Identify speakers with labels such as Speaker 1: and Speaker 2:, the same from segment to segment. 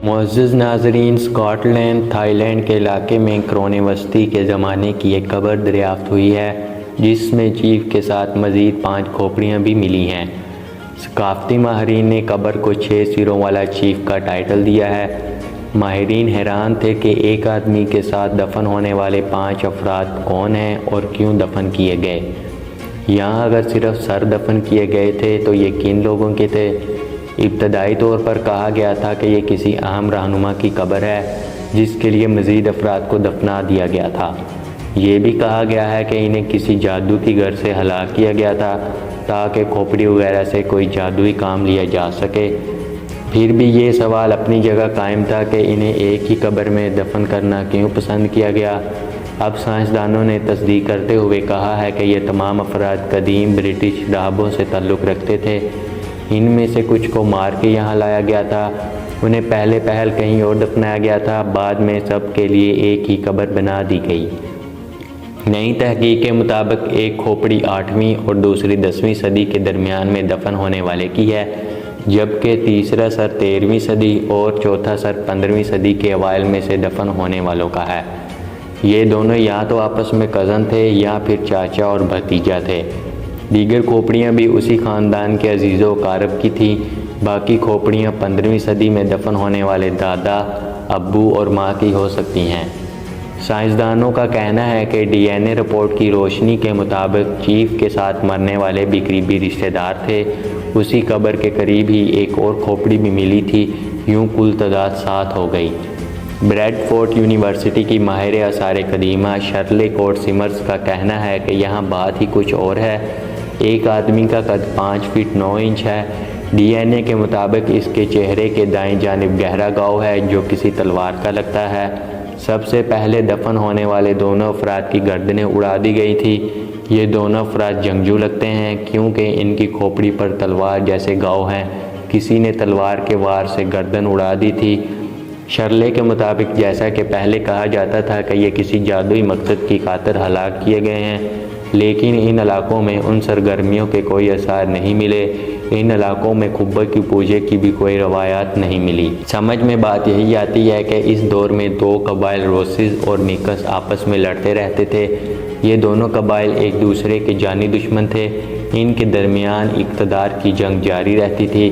Speaker 1: معزز ناظرین، Scott land Thai land کے علاقے میں قرون وسطی کے زمانے کی ایک قبر دریافت ہوئی ہے جس میں چیف کے ساتھ مزید 5 کھوپڑیاں بھی ملی ہیں۔ ثقافتی ماہرین نے قبر کو 6 سروں والا چیف کا ٹائٹل دیا ہے۔ ماہرین حیران تھے کہ ایک آدمی کے ساتھ دفن ہونے والے 5 افراد کون ہیں اور کیوں دفن کیے گئے۔ یہاں اگر صرف سر دفن کیے گئے تھے تو یہ کن لوگوں کے تھے؟ ابتدائی طور پر کہا گیا تھا کہ یہ کسی اہم رہنما کی قبر ہے جس کے لیے مزید افراد کو دفنا دیا گیا تھا۔ یہ بھی کہا گیا ہے کہ انہیں کسی جادو کی غرض سے ہلاک کیا گیا تھا تاکہ کھوپڑی وغیرہ سے کوئی جادوئی کام لیا جا سکے۔ پھر بھی یہ سوال اپنی جگہ قائم تھا کہ انہیں ایک ہی قبر میں دفن کرنا کیوں پسند کیا گیا۔ اب سائنسدانوں نے تصدیق کرتے ہوئے کہا ہے کہ یہ تمام افراد قدیم برٹش راہبوں سے تعلق رکھتے تھے۔ ان میں سے کچھ کو مار کے یہاں لایا گیا تھا، انہیں پہل کہیں اور دفنایا گیا تھا، بعد میں سب کے لیے ایک ہی قبر بنا دی گئی۔ نئی تحقیق کے مطابق ایک کھوپڑی 8ویں اور دوسری 10ویں صدی کے درمیان میں دفن ہونے والے کی ہے، جبکہ تیسرا سر 13ویں صدی اور چوتھا سر 15ویں صدی کے اوائل میں سے دفن ہونے والوں کا ہے۔ یہ دونوں یا تو آپس میں کزن تھے یا پھر چاچا اور بھتیجا تھے۔ دیگر کھوپڑیاں بھی اسی خاندان کے عزیز و اقارب کی تھیں۔ باقی کھوپڑیاں 15ویں صدی میں دفن ہونے والے دادا، ابو اور ماں کی ہو سکتی ہیں۔ سائنسدانوں کا کہنا ہے کہ ڈی این اے رپورٹ کی روشنی کے مطابق چیف کے ساتھ مرنے والے بھی قریبی رشتہ دار تھے۔ اسی قبر کے قریب ہی ایک اور کھوپڑی بھی ملی تھی، یوں کل تعداد 7 ہو گئی۔ بریڈ فورڈ یونیورسٹی کی ماہر آثار قدیمہ شرلے کوٹ سمرز کا کہنا ہے کہ یہاں بات ہی کچھ اور ہے۔ ایک آدمی کا قد 5 فٹ 9 انچ ہے۔ ڈی این اے کے مطابق اس کے چہرے کے دائیں جانب گہرا گھاؤ ہے جو کسی تلوار کا لگتا ہے۔ سب سے پہلے دفن ہونے والے دونوں افراد کی گردنیں اڑا دی گئی تھی۔ یہ دونوں افراد جنگجو لگتے ہیں کیونکہ ان کی کھوپڑی پر تلوار جیسے گھاؤ ہیں، کسی نے تلوار کے وار سے گردن اڑا دی تھی۔ شرلے کے مطابق جیسا کہ پہلے کہا جاتا تھا کہ یہ کسی جادوئی مقصد کی خاطر ہلاک کیے گئے ہیں، لیکن ان علاقوں میں ان سرگرمیوں کے کوئی آثار نہیں ملے۔ ان علاقوں میں قبہ کی پوجے کی بھی کوئی روایات نہیں ملی۔ سمجھ میں بات یہی آتی ہے کہ اس دور میں 2 قبائل روسز اور نیکس آپس میں لڑتے رہتے تھے۔ یہ دونوں قبائل ایک دوسرے کے جانی دشمن تھے۔ ان کے درمیان اقتدار کی جنگ جاری رہتی تھی۔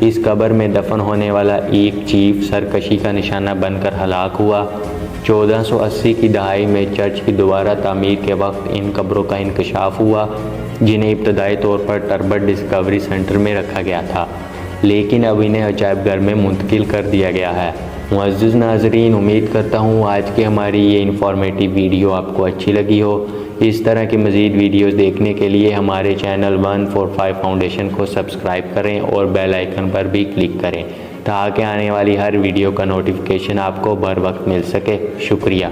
Speaker 1: اس قبر میں دفن ہونے والا ایک چیف سرکشی کا نشانہ بن کر ہلاک ہوا۔ 1480 کی دہائی میں چرچ کی دوبارہ تعمیر کے وقت ان قبروں کا انکشاف ہوا، جنہیں ابتدائی طور پر ٹربٹ ڈسکوری سینٹر میں رکھا گیا تھا، لیکن اب انہیں عجائب گھر میں منتقل کر دیا گیا ہے۔ معزز ناظرین، امید کرتا ہوں آج کی ہماری یہ انفارمیٹیو ویڈیو آپ کو اچھی لگی ہو۔ اس طرح کی مزید ویڈیوز دیکھنے کے لیے ہمارے چینل 145 فاؤنڈیشن کو سبسکرائب کریں اور بیل آئیکن پر بھی کلک کریں تاکہ آنے والی ہر ویڈیو کا نوٹیفیکیشن آپ کو بر وقت مل سکے۔ شکریہ۔